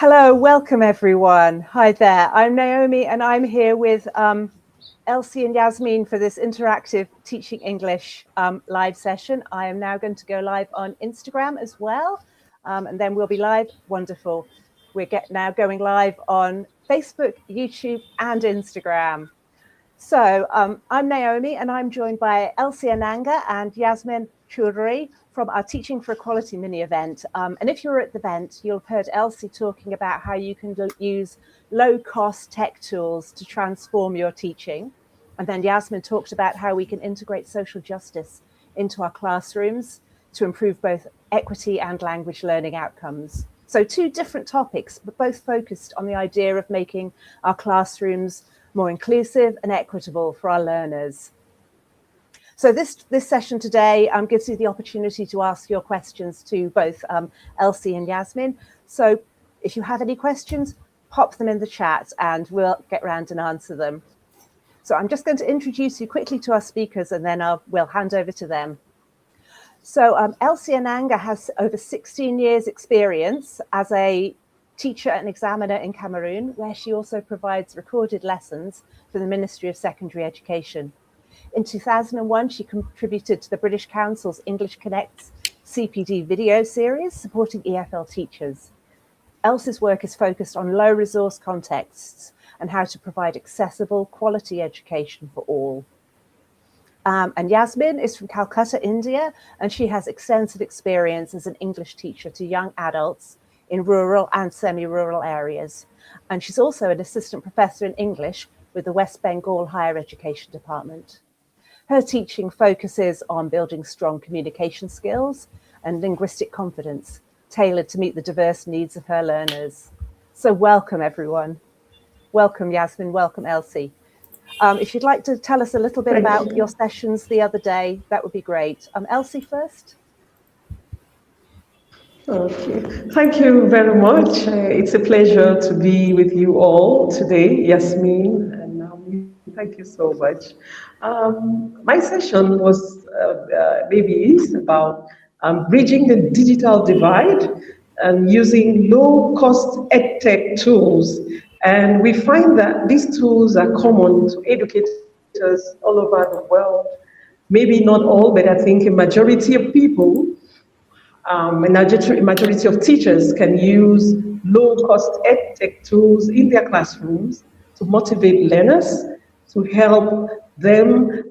Hello, welcome everyone. Hi there, I'm Naomi and I'm here with Elsie and Yasmin for this interactive Teaching English live session. I am now going to go live on Instagram as well, and then we'll be live. Wonderful. We're now going live on Facebook, YouTube and Instagram. So I'm Naomi and I'm joined by Elsie Enanga and Yasmin Chaudhuri from our Teaching for Equality mini event. And if you're at the event, you'll have heard Elsie talking about how you can use low-cost tech tools to transform your teaching. And then Yasmin talked about how we can integrate social justice into our classrooms to improve both equity and language learning outcomes. So two different topics, but both focused on the idea of making our classrooms more inclusive and equitable for our learners. So this session today gives you the opportunity to ask your questions to both Elsie and Yasmin. So if you have any questions, pop them in the chat and we'll get round and answer them. So I'm just going to introduce you quickly to our speakers and then we'll hand over to them. So Elsie Enanga has over 16 years experience as a teacher and examiner in Cameroon, where she also provides recorded lessons for the Ministry of Secondary Education. In 2001, she contributed to the British Council's English Connects CPD video series, supporting EFL teachers. Elsie's work is focused on low resource contexts and how to provide accessible, quality education for all. And Yasmin is from Calcutta, India, and she has extensive experience as an English teacher to young adults in rural and semi-rural areas. And she's also an assistant professor in English with the West Bengal Higher Education Department. Her teaching focuses on building strong communication skills and linguistic confidence, tailored to meet the diverse needs of her learners. So welcome, everyone. Welcome, Yasmin, welcome, Elsie. If you'd like to tell us a little bit about your sessions the other day, that would be great. Elsie first. Okay, thank you very much. It's a pleasure to be with you all today, Yasmin and Naomi. Thank you so much. My session was is about bridging the digital divide and using low-cost edtech tools. And we find that these tools are common to educators all over the world. Maybe not all, but I think a majority of people a majority of teachers can use low-cost edtech tools in their classrooms to motivate learners, to help them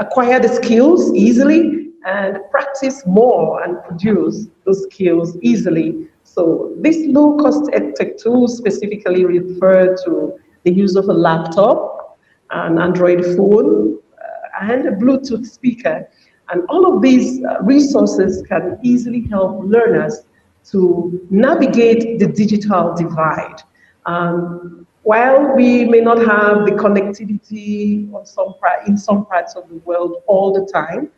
acquire the skills easily and practice more and produce those skills easily. So these low-cost edtech tools specifically refer to the use of a laptop, an Android phone, and a Bluetooth speaker. And all of these resources can easily help learners to navigate the digital divide. While we may not have the connectivity in some parts of the world all the time,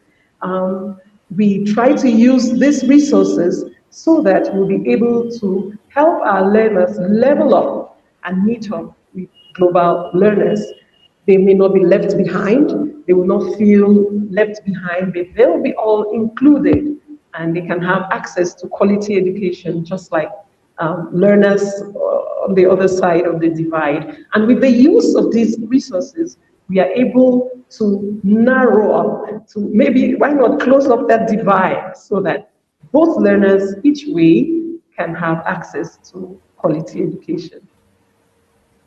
we try to use these resources so that we'll be able to help our learners level up and meet up with global learners. They may not be left behind, they will not feel left behind, but they'll be all included and they can have access to quality education just like learners on the other side of the divide. And with the use of these resources, we are able to narrow up, to maybe, why not close up that divide so that both learners each way can have access to quality education.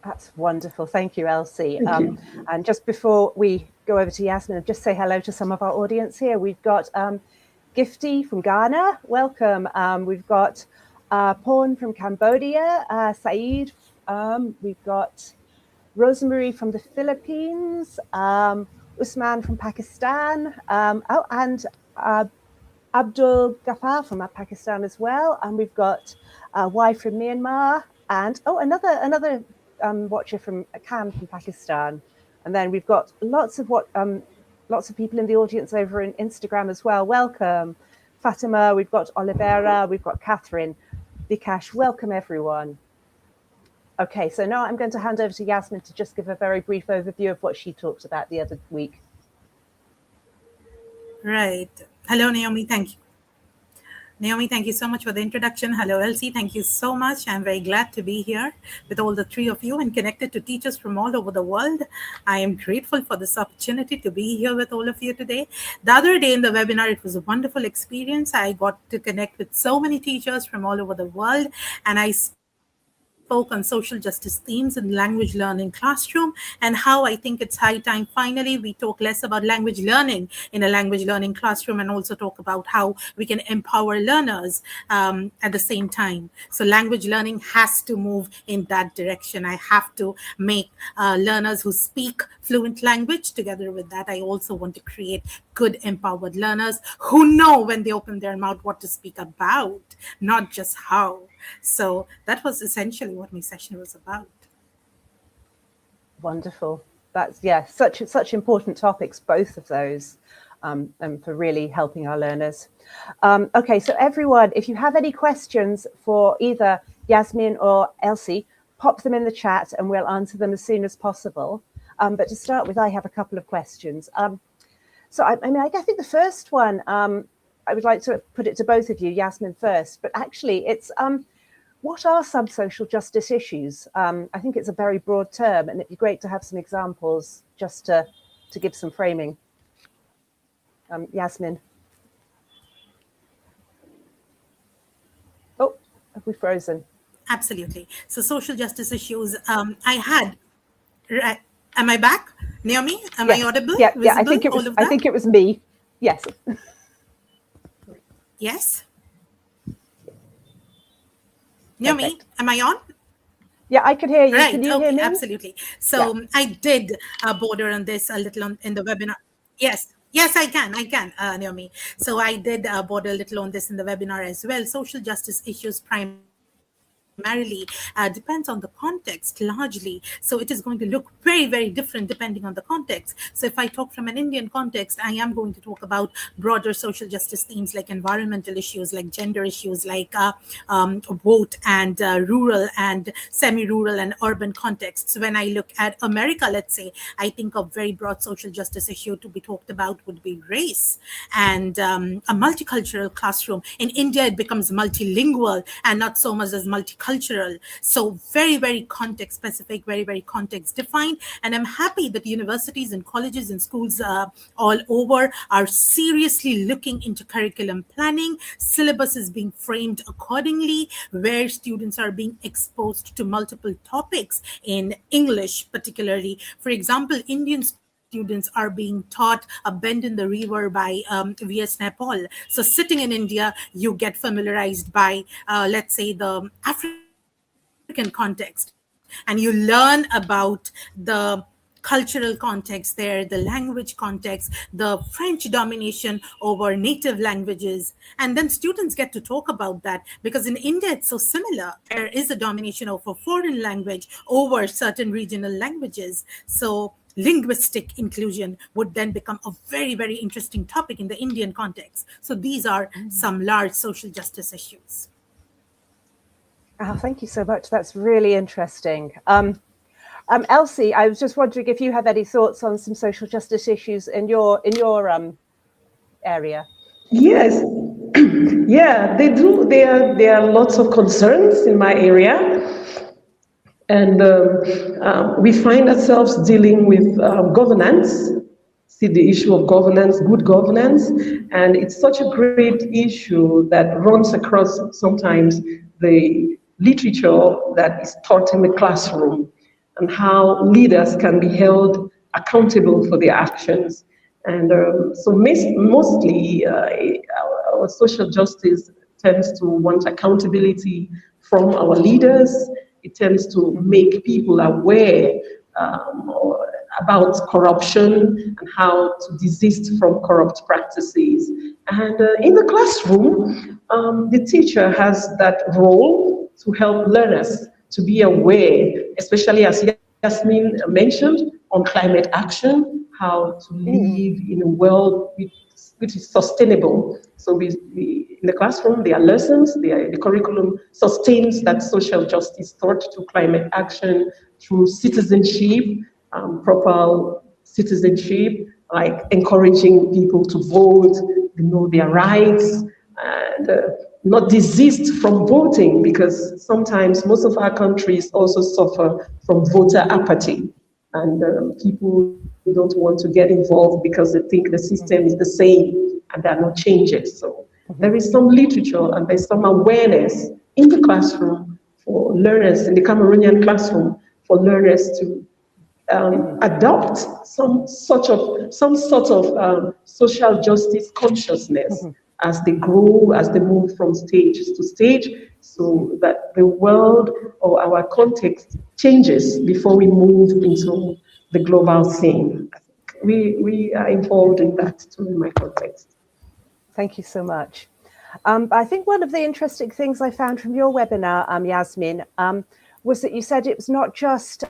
That's wonderful. Thank you, Elsie. Thank you. And just before we go over to Yasmin, just say hello to some of our audience here. We've got Gifty from Ghana. Welcome. We've got Porn from Cambodia. Saeed. We've got Rosemary from the Philippines. Usman from Pakistan. And Abdul Ghaffar from Pakistan as well. And we've got Y from Myanmar. And another watcher from Khan from Pakistan, and then we've got lots of people in the audience over in Instagram as well. Welcome, Fatima. We've got Olivera. We've got Catherine, Vikash. Welcome everyone. Okay, so now I'm going to hand over to Yasmin to just give a very brief overview of what she talked about the other week. Right. Hello, Naomi. Thank you. Naomi, thank you so much for the introduction. Hello, Elsie. Thank you so much. I'm very glad to be here with all the three of you and connected to teachers from all over the world. I am grateful for this opportunity to be here with all of you today. The other day in the webinar, it was a wonderful experience. I got to connect with so many teachers from all over the world, and I spoke on social justice themes in language learning classroom and how I think it's high time finally we talk less about language learning in a language learning classroom and also talk about how we can empower learners at the same time. So language learning has to move in that direction. I have to make learners who speak fluent language. Together with that, I also want to create good empowered learners who know when they open their mouth what to speak about, not just how. So that was essentially what my session was about. Wonderful. That's, yeah, such important topics, both of those, and for really helping our learners. Okay, so everyone, if you have any questions for either Yasmin or Elsie, pop them in the chat and we'll answer them as soon as possible. But to start with, I have a couple of questions. So I think the first one, I would like to put it to both of you, Yasmin first, but actually it's, what are some social justice issues? I think it's a very broad term, and it'd be great to have some examples just to give some framing. Yasmin. Oh, have we frozen? Absolutely. So social justice issues, right, am I back? Naomi, am I audible? Yeah, visible, yeah, I think it was me. Yes. Yes. Naomi, perfect. Am I on? Yeah, I could hear you. Right. Can you hear me? Absolutely. So yeah. I did border on this a little in the webinar. Yes. Yes, I can, Naomi. So I did border a little on this in the webinar as well. Social justice issues primarily depends on the context largely. So it is going to look very, very different depending on the context. So if I talk from an Indian context, I am going to talk about broader social justice themes like environmental issues, like gender issues, like vote and rural and semi-rural and urban contexts. When I look at America, let's say, I think a very broad social justice issue to be talked about would be race and a multicultural classroom. In India, it becomes multilingual and not so much as multicultural. So very, very context specific, very, very context defined. And I'm happy that universities and colleges and schools all over are seriously looking into curriculum planning. Syllabus is being framed accordingly, where students are being exposed to multiple topics in English, particularly. For example, Indian students are being taught a bend in the river by V.S. Nepal. So sitting in India, you get familiarized by, let's say, the African context, and you learn about the cultural context there, the language context, the French domination over native languages. And then students get to talk about that because in India, it's so similar. There is a domination of a foreign language over certain regional languages. So linguistic inclusion would then become a very, very interesting topic in the Indian context. So these are some large social justice issues. Oh, thank you so much. That's really interesting. Elsie, I was just wondering if you have any thoughts on some social justice issues in your area. Yes, yeah, they do. There are lots of concerns in my area, and we find ourselves dealing with governance. See the issue of governance, good governance, and it's such a great issue that runs across sometimes the literature that is taught in the classroom, and how leaders can be held accountable for their actions. And so mostly our social justice tends to want accountability from our leaders. It tends to make people aware about corruption and how to desist from corrupt practices. And in the classroom, the teacher has that role to help learners to be aware, especially as Yasmin mentioned, on climate action, how to live in a world which is sustainable. So in the classroom, there are lessons, the curriculum sustains that social justice thought to climate action through citizenship, proper citizenship, like encouraging people to vote, know their rights, and not desist from voting, because sometimes most of our countries also suffer from voter apathy, and people don't want to get involved because they think the system is the same and there are no changes. So there is some literature and there's some awareness in the classroom for learners, in the Cameroonian classroom, for learners to adopt some sort of social justice consciousness as they grow, as they move from stage to stage, so that the world or our context changes before we move into the global scene. We are involved in that too in my context. Thank you so much. I think one of the interesting things I found from your webinar, Yasmin, was that you said it was not just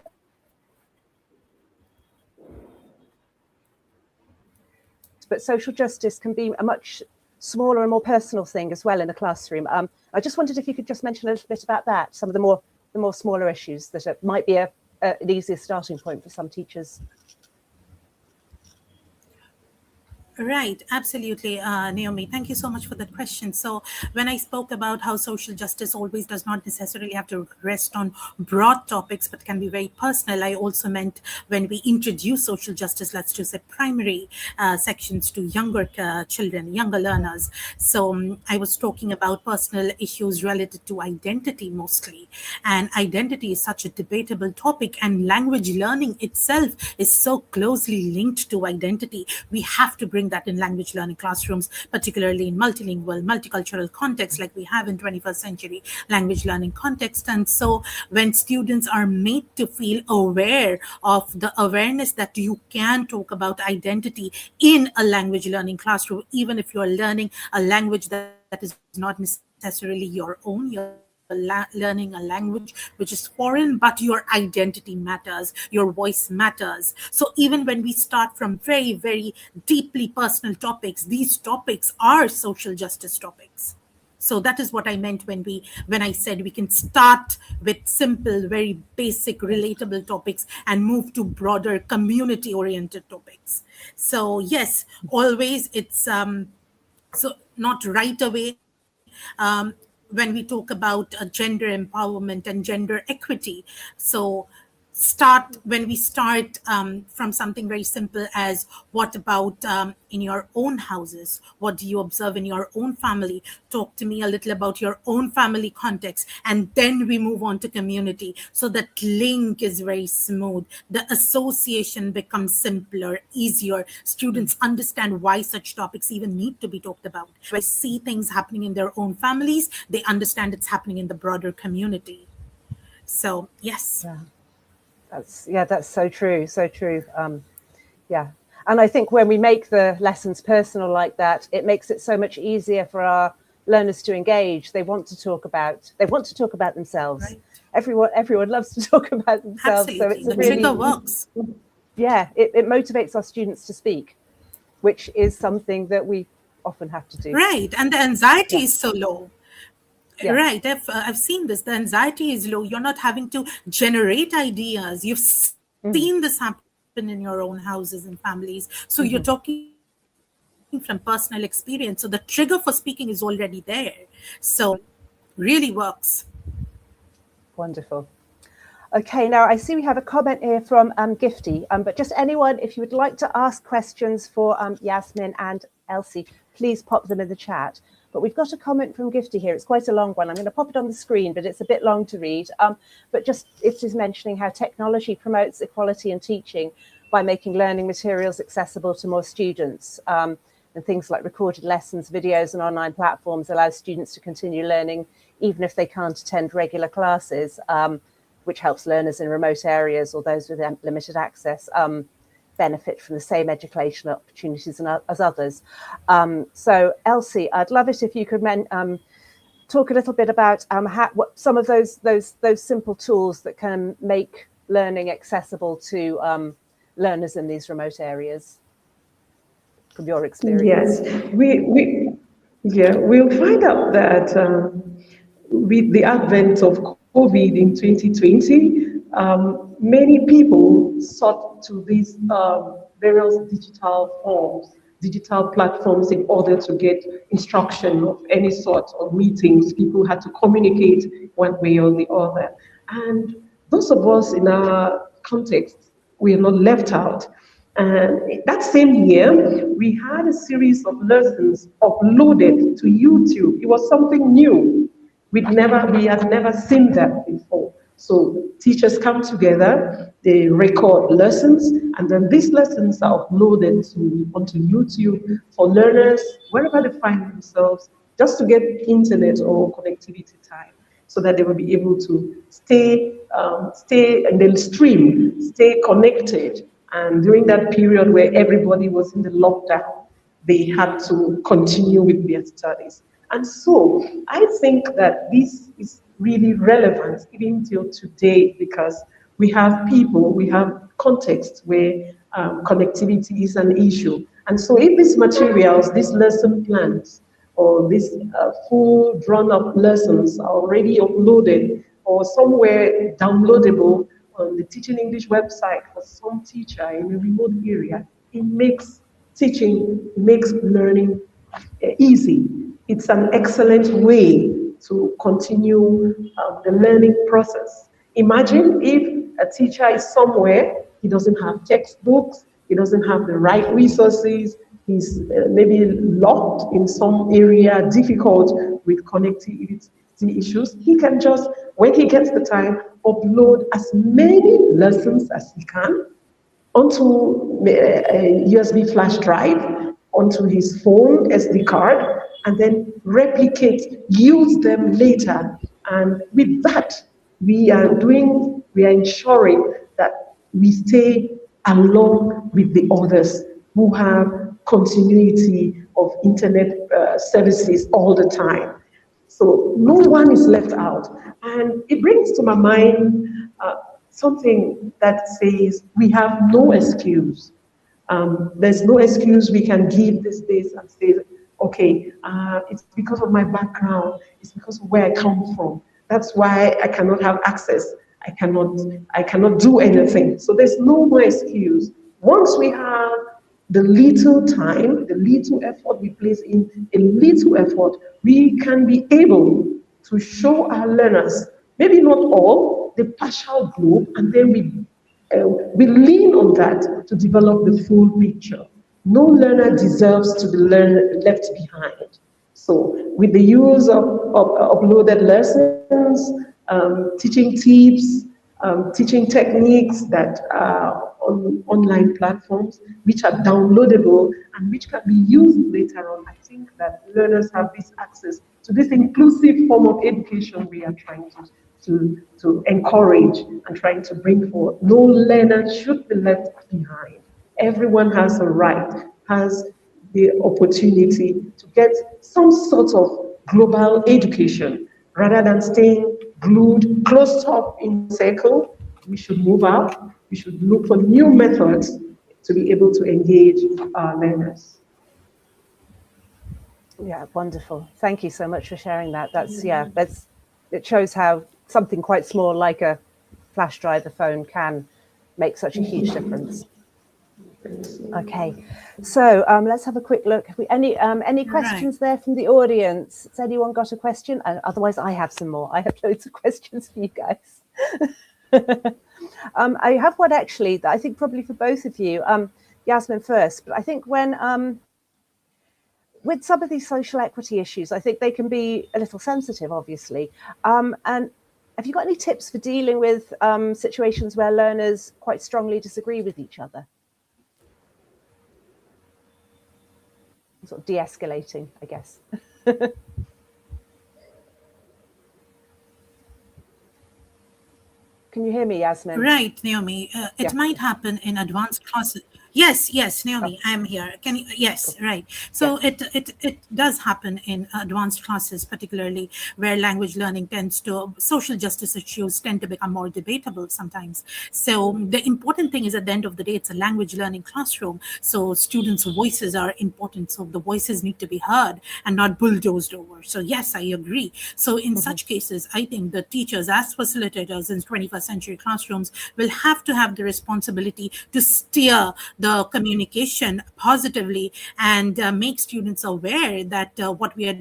but social justice can be a much smaller and more personal thing as well in the classroom. I just wondered if you could just mention a little bit about that, some of the more smaller issues that might be an easier starting point for some teachers. Right, absolutely, Naomi. Thank you so much for that question. So when I spoke about how social justice always does not necessarily have to rest on broad topics, but can be very personal, I also meant when we introduce social justice, let's just say primary sections to younger children, younger learners. So I was talking about personal issues related to identity mostly. And identity is such a debatable topic, and language learning itself is so closely linked to identity. We have to bring that in language learning classrooms, particularly in multilingual, multicultural contexts like we have in 21st century language learning context. And so when students are made to feel aware of the awareness that you can talk about identity in a language learning classroom, even if you're learning a language that is not necessarily your own, you're learning a language which is foreign, but your identity matters, your voice matters. So even when we start from very, very deeply personal topics, these topics are social justice topics. So that is what I meant when I said we can start with simple, very basic, relatable topics and move to broader community-oriented topics. So yes, always it's so not right away. When we talk about gender empowerment and gender equity. So when we start from something very simple as what about in your own houses? What do you observe in your own family? Talk to me a little about your own family context. And then we move on to community. So that link is very smooth. The association becomes simpler, easier. Students understand why such topics even need to be talked about. When they see things happening in their own families, they understand it's happening in the broader community. So, yes. Yeah. That's so true. So true. Yeah. And I think when we make the lessons personal like that, it makes it so much easier for our learners to engage. They want to talk about themselves. Right. Everyone loves to talk about themselves. Absolutely. So it's the trigger works. Yeah, it motivates our students to speak, which is something that we often have to do. Right. And the anxiety is so low. Yeah. Right. I've seen this. The anxiety is low. You're not having to generate ideas. You've seen this happen in your own houses and families. So you're talking from personal experience. So the trigger for speaking is already there. So really works. Wonderful. Okay, now I see we have a comment here from Gifty, but just anyone, if you would like to ask questions for Yasmin and Elsie, please pop them in the chat. But we've got a comment from Gifty here. It's quite a long one. I'm going to pop it on the screen, but it's a bit long to read. But just it is mentioning how technology promotes equality in teaching by making learning materials accessible to more students. And things like recorded lessons, videos, and online platforms allow students to continue learning even if they can't attend regular classes, which helps learners in remote areas or those with limited access benefit from the same educational opportunities as others. So Elsie, I'd love it if you could talk a little bit about what some of those simple tools that can make learning accessible to learners in these remote areas from your experience. Yes, we'll find out that with the advent of COVID in 2020, many people sought to these various digital forms digital platforms in order to get instruction of any sort of meetings. People had to communicate one way or the other. And those of us in our context, we are not left out. And that same year, we had a series of lessons uploaded to YouTube. It was something new. We had never seen that before. So teachers come together, they record lessons, and then these lessons are uploaded onto YouTube for learners, wherever they find themselves, just to get internet or connectivity time, so that they will be able to stay and then stream, stay connected. And during that period where everybody was in the lockdown, they had to continue with their studies. And so I think that this is really relevant even till today, because we have people, we have context where connectivity is an issue. And so if these materials, these lesson plans, or these full drawn up lessons are already uploaded or somewhere downloadable on the Teaching English website for some teacher in a remote area, it makes teaching, makes learning easy. It's an excellent way to continue the learning process. Imagine if a teacher is somewhere, he doesn't have textbooks, he doesn't have the right resources, he's maybe locked in some area, difficult with connectivity issues. He can just, when he gets the time, upload as many lessons as he can onto a USB flash drive, onto his phone SD card, and then replicate, use them later. And with that, we are ensuring that we stay along with the others who have continuity of internet services all the time. So no one is left out. And it brings to my mind something that says we have no excuse. There's no excuse we can give these days and say, okay, it's because of my background, it's because of where I come from. That's why I cannot have access. I cannot do anything. So there's no more excuse. Once we have the little time, the little effort we place in, a little effort, we can be able to show our learners, maybe not all, the partial globe, and then we lean on that to develop the full picture. No learner deserves to be left behind. So with the use of uploaded lessons, teaching tips, teaching techniques that are on online platforms, which are downloadable and which can be used later on, I think that learners have this access to this inclusive form of education we are trying to encourage and trying to bring forth. No learner should be left behind. Everyone has a right, has the opportunity to get some sort of global education rather than staying glued, closed up in a circle. We should move out. We should look for new methods to be able to engage our learners. Yeah, wonderful. Thank you so much for sharing that. It shows how something quite small like a flash drive, a phone, can make such a huge difference. Okay, so let's have a quick look. Any questions there from the audience? Has anyone got a question? Otherwise, I have some more. I have loads of questions for you guys. I have one actually that I think probably for both of you. Yasmin first, but I think when with some of these social equity issues, I think they can be a little sensitive, obviously. And have you got any tips for dealing with situations where learners quite strongly disagree with each other? Sort of de-escalating, I guess. Can you hear me, Yasmin? Right, Naomi. It might happen in advanced classes. Yes, Naomi, I'm here. Can you? Yes, cool. Right. So it does happen in advanced classes, particularly where language learning social justice issues tend to become more debatable sometimes. So the important thing is at the end of the day, it's a language learning classroom. So students' voices are important. So the voices need to be heard and not bulldozed over. So yes, I agree. So in such cases, I think the teachers as facilitators in 21st century classrooms will have to have the responsibility to steer the the communication positively, and make students aware that what we are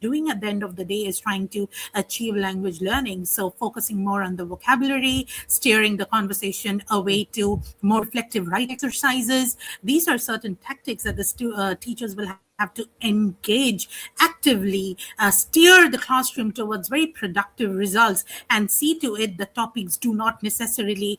doing at the end of the day is trying to achieve language learning. So focusing more on the vocabulary, steering the conversation away to more reflective writing exercises. These are certain tactics that the teachers will have to engage actively, steer the classroom towards very productive results, and see to it that topics do not necessarily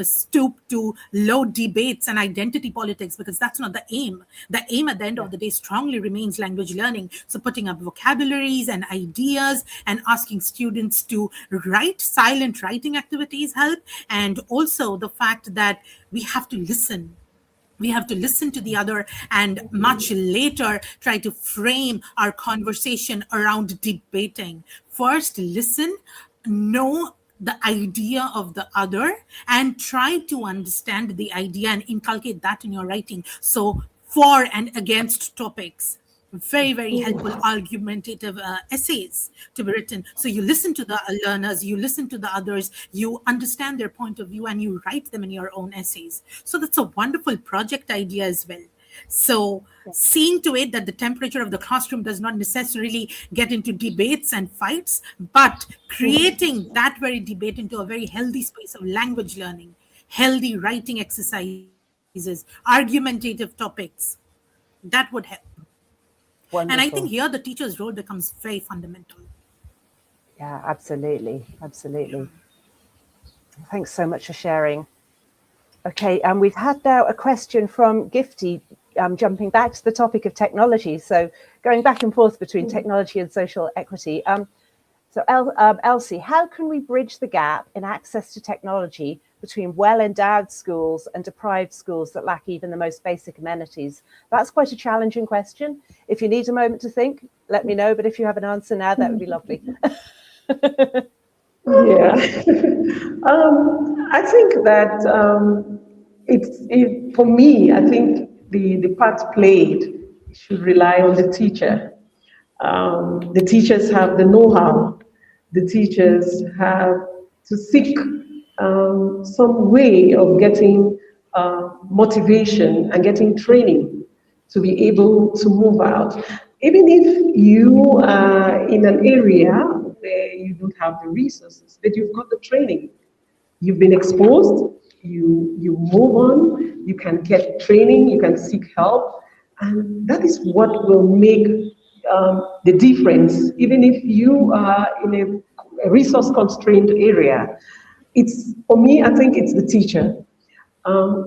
stoop to low debates and identity politics, because that's not the aim. The aim at the end of the day strongly remains language learning. So putting up vocabularies and ideas and asking students to write, silent writing activities help. And also the fact that we have to listen. We have to listen to the other, and much later try to frame our conversation around debating. First, listen, know the idea of the other, and try to understand the idea and inculcate that in your writing. So, for and against topics. Very, very helpful argumentative essays to be written. So you listen to the learners, you listen to the others, you understand their point of view, and you write them in your own essays. So that's a wonderful project idea as well. So seeing to it that the temperature of the classroom does not necessarily get into debates and fights, but creating that very debate into a very healthy space of language learning, healthy writing exercises, argumentative topics, that would help. Wonderful. And I think here the teacher's role becomes very fundamental. Yeah, absolutely. Absolutely. Thanks so much for sharing. Okay, and we've had now a question from Gifty, jumping back to the topic of technology. So going back and forth between technology and social equity. So Elsie, how can we bridge the gap in access to technology between well-endowed schools and deprived schools that lack even the most basic amenities? That's quite a challenging question. If you need a moment to think, let me know. But if you have an answer now, that would be lovely. Yeah, I think that for me, I think the part played should rely on the teacher. The teachers have the know-how. The teachers have to seek some way of getting motivation and getting training to be able to move out. Even if you are in an area where you don't have the resources, but you've got the training, you've been exposed, you move on, you can get training, you can seek help, and that is what will make the difference. Even if you are in a resource-constrained area, for me, I think it's the teacher.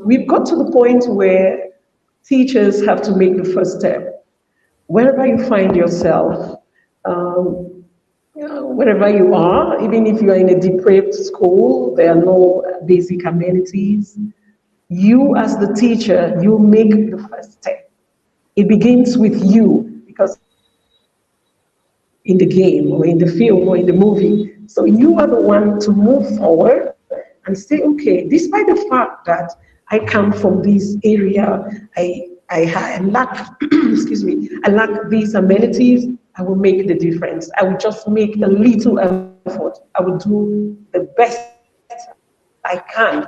We've got to the point where teachers have to make the first step. Wherever you find yourself, wherever you are, even if you are in a deprived school, there are no basic amenities, you as the teacher, you make the first step. It begins with you, because in the game or in the film or in the movie, so you are the one to move forward and say, okay, despite the fact that I come from this area, I lack, excuse me, I lack these amenities, I will make the difference. I will just make a little effort. I will do the best I can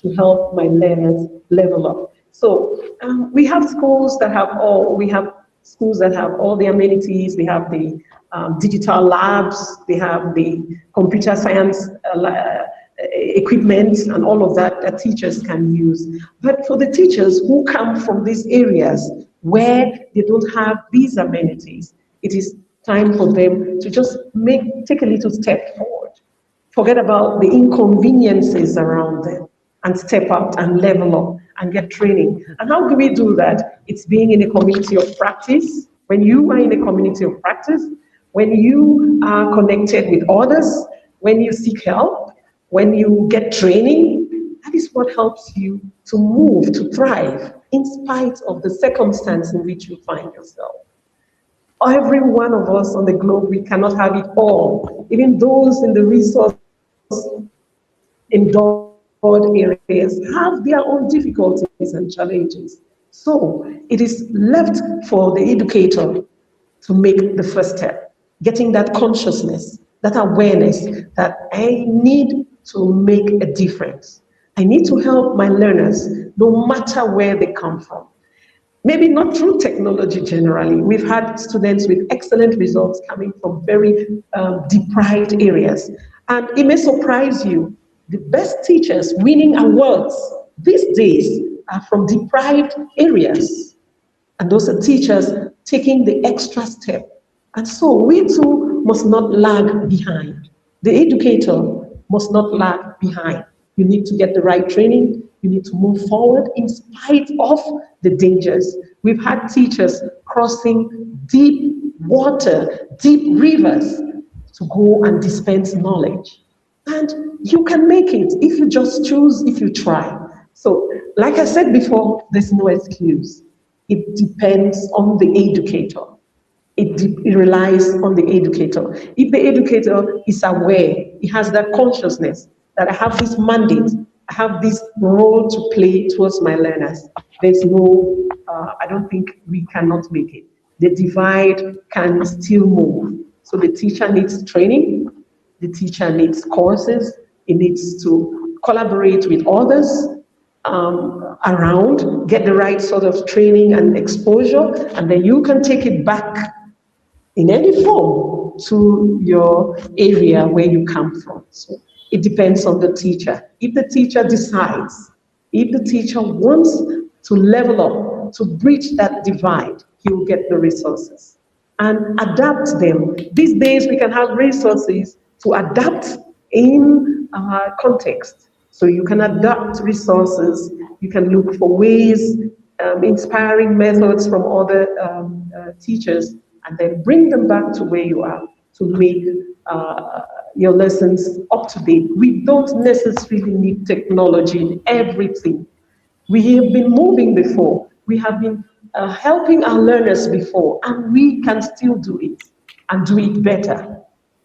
to help my learners level up. So we have schools that have all the amenities. They have the digital labs, they have the computer science equipment and all of that teachers can use. But for the teachers who come from these areas where they don't have these amenities, it is time for them to just take a little step forward. Forget about the inconveniences around them and step out and level up and get training. And how do we do that? It's being in a community of practice. When you are in a community of practice, when you are connected with others, when you seek help, when you get training, that is what helps you to move, to thrive, in spite of the circumstance in which you find yourself. Every one of us on the globe, we cannot have it all. Even those in the resource endowed areas have their own difficulties and challenges. So it is left for the educator to make the first step, getting that consciousness, that awareness that I need to make a difference. I need to help my learners no matter where they come from. Maybe not through technology generally. We've had students with excellent results coming from very deprived areas. And it may surprise you, the best teachers winning awards these days are from deprived areas. And those are teachers taking the extra step. And so we too must not lag behind. The educator must not lag behind. You need to get the right training. You need to move forward in spite of the dangers. We've had teachers crossing deep water, deep rivers to go and dispense knowledge. And you can make it if you just choose, if you try. So, like I said before, there's no excuse. It depends on the educator. It relies on the educator. If the educator is aware, he has that consciousness that I have this mandate, I have this role to play towards my learners, there's no, I don't think we cannot make it. The divide can still move. So the teacher needs training, the teacher needs courses, he needs to collaborate with others, around, get the right sort of training and exposure, and then you can take it back in any form to your area where you come from. So it depends on the teacher. If the teacher decides, if the teacher wants to level up, to bridge that divide, he will get the resources and adapt them. These days we can have resources to adapt in context. So you can adapt resources, you can look for ways, inspiring methods from other teachers, and then bring them back to where you are to make your lessons up to date. We don't necessarily need technology in everything. We have been moving before. We have been helping our learners before, and we can still do it and do it better.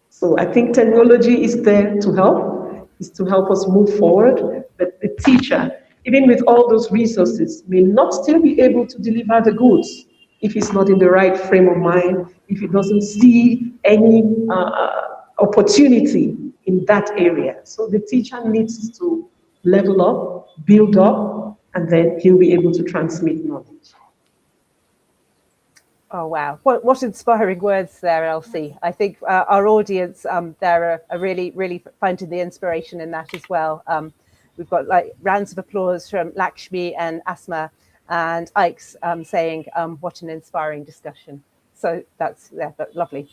So I think technology is there to help, is to help us move forward, but the teacher, even with all those resources, may not still be able to deliver the goods if he's not in the right frame of mind, if he doesn't see any opportunity in that area. So the teacher needs to level up, build up, and then he'll be able to transmit knowledge. Oh, wow. What inspiring words there, Elsie. I think our audience there are really, really finding the inspiration in that as well. We've got like rounds of applause from Lakshmi and Asma and Ike's saying, what an inspiring discussion. So that's lovely.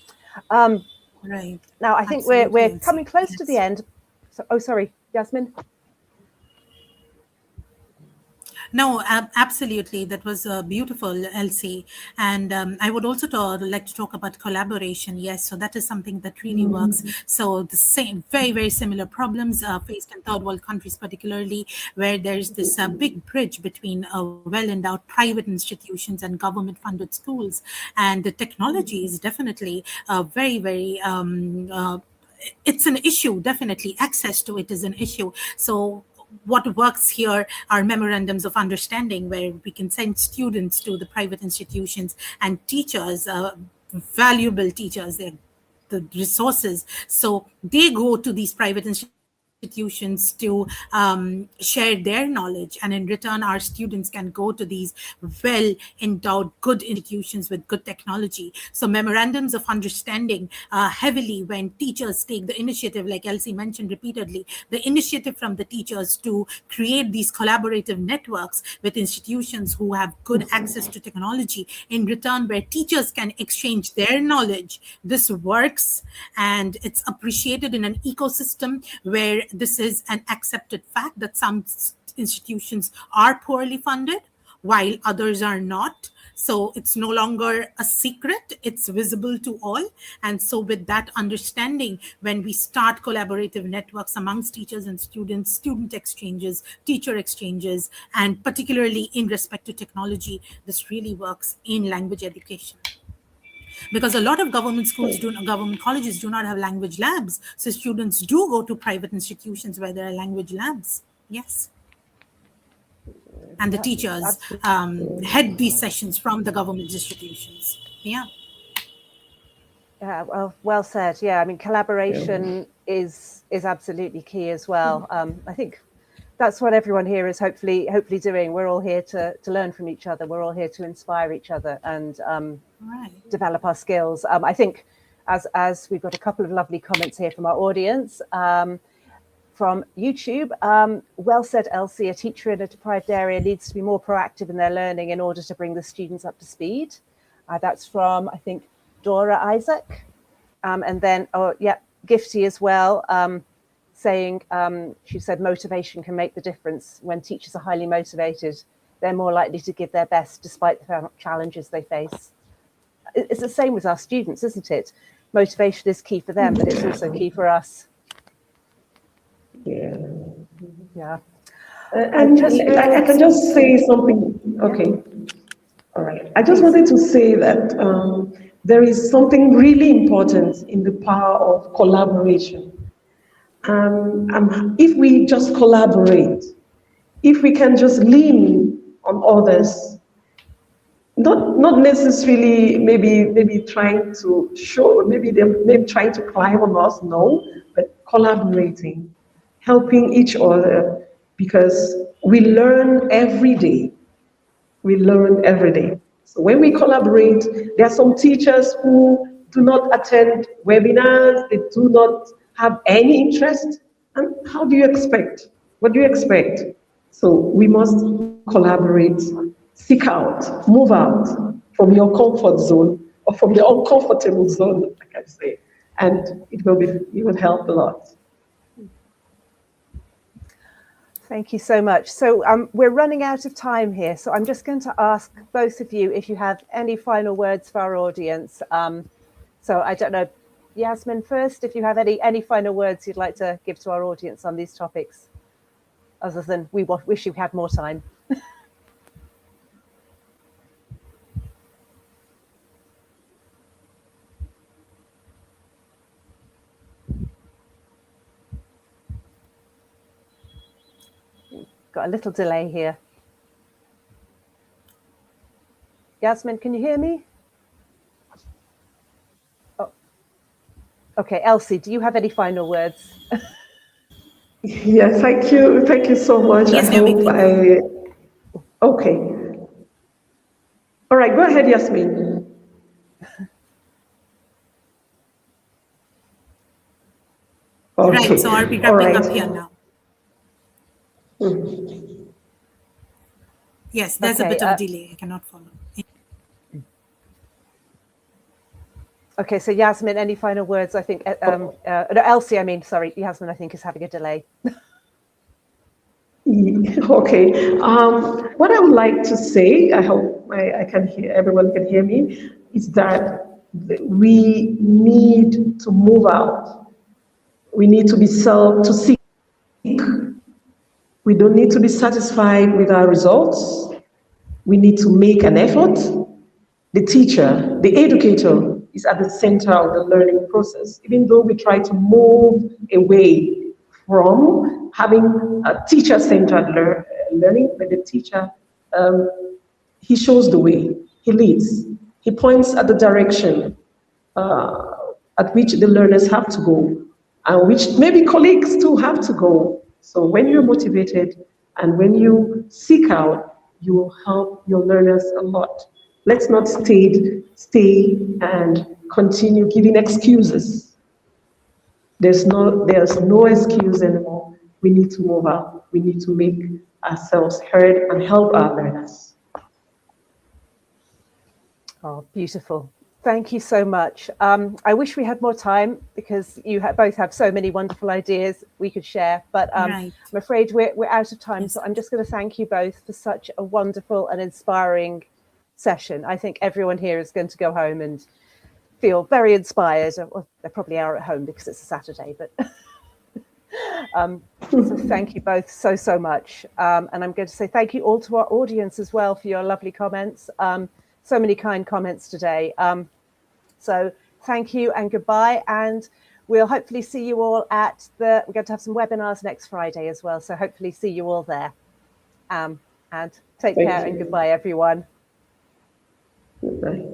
Right. Now, I think we're coming close to the end. So, oh, sorry, Yasmin. No, absolutely. That was beautiful, Elsie. And I would also like to talk about collaboration. Yes, so that is something that really works. So the same, very, very similar problems faced in third world countries, particularly where there's this big bridge between well-endowed private institutions and government-funded schools. And the technology is definitely very, very it's an issue, definitely. Access to it is an issue. So what works here are memorandums of understanding where we can send students to the private institutions and teachers, valuable teachers, the resources. So they go to these private institutions to share their knowledge. And in return, our students can go to these well-endowed, good institutions with good technology. So memorandums of understanding heavily when teachers take the initiative, like Elsie mentioned repeatedly, the initiative from the teachers to create these collaborative networks with institutions who have good access to technology, in return where teachers can exchange their knowledge. This works and it's appreciated in an ecosystem where this is an accepted fact that some institutions are poorly funded while others are not. So it's no longer a secret, it's visible to all. And so with that understanding, when we start collaborative networks amongst teachers and students, student exchanges, teacher exchanges, and particularly in respect to technology, this really works in language education. Because a lot of government colleges do not have language labs. So students do go to private institutions where there are language labs. Yes. And the teachers head these sessions from the government institutions. Yeah. Yeah, well said. Yeah, I mean, collaboration is absolutely key as well. I think that's what everyone here is hopefully doing. We're all here to learn from each other. We're all here to inspire each other and develop our skills. I think as we've got a couple of lovely comments here from our audience. From YouTube, well said, Elsie, a teacher in a deprived area needs to be more proactive in their learning in order to bring the students up to speed. That's from, I think, Dora Isaac. And then, Gifty as well, saying, she said, motivation can make the difference. When teachers are highly motivated, they're more likely to give their best despite the challenges they face. It's the same with our students, isn't it? Motivation is key for them, but it's also key for us. Yeah. Yeah. And I can just say something. Okay. All right. I just wanted to say that there is something really important in the power of collaboration. If we just collaborate, if we can just lean on others, not necessarily maybe trying to show, maybe trying to climb on us, no, but collaborating, helping each other, because we learn every day. We learn every day. So when we collaborate, there are some teachers who do not attend webinars, they do not have any interest. And how do you expect? What do you expect? So we must collaborate, seek out, move out from your comfort zone or from the uncomfortable zone, like I say, and it will help a lot. Thank you so much. So we're running out of time here. So I'm just going to ask both of you if you have any final words for our audience. So I don't know, Yasmin first, if you have any final words you'd like to give to our audience on these topics, other than we wish you had more time. Got a little delay here. Yasmin, can you hear me? Oh. Okay, Elsie, do you have any final words? Yes, thank you so much. Yes, okay. All right, go ahead, Yasmin. Okay. Right, so are we wrapping up here now? Yes, there's a bit of delay. I cannot follow. Okay, so Yasmin, any final words? I think, no, Elsie, Yasmin, I think is having a delay. Okay, what I would like to say, I hope I can hear, everyone can hear me, is that we need to move out. We need to to seek. We don't need to be satisfied with our results. We need to make an effort. The teacher, the educator is at the center of the learning process. Even though we try to move away from having a teacher-centered learning, but the teacher, he shows the way, he leads, he points at the direction at which the learners have to go, and which maybe colleagues too have to go. So when you're motivated and when you seek out, you will help your learners a lot. Let's not stay and continue giving excuses. There's no excuse anymore. We need to move out. We need to make ourselves heard and help our learners. Oh, beautiful. Thank you so much. I wish we had more time because you both have so many wonderful ideas we could share, but right. I'm afraid we're out of time. So I'm just going to thank you both for such a wonderful and inspiring session. I think everyone here is going to go home and feel very inspired. Well, they probably are at home because it's a Saturday, but so thank you both so much. And I'm going to say thank you all to our audience as well for your lovely comments. So many kind comments today. So thank you and goodbye. And we'll hopefully see you all we're going to have some webinars next Friday as well. So hopefully see you all there. And take care and goodbye, everyone. Goodbye.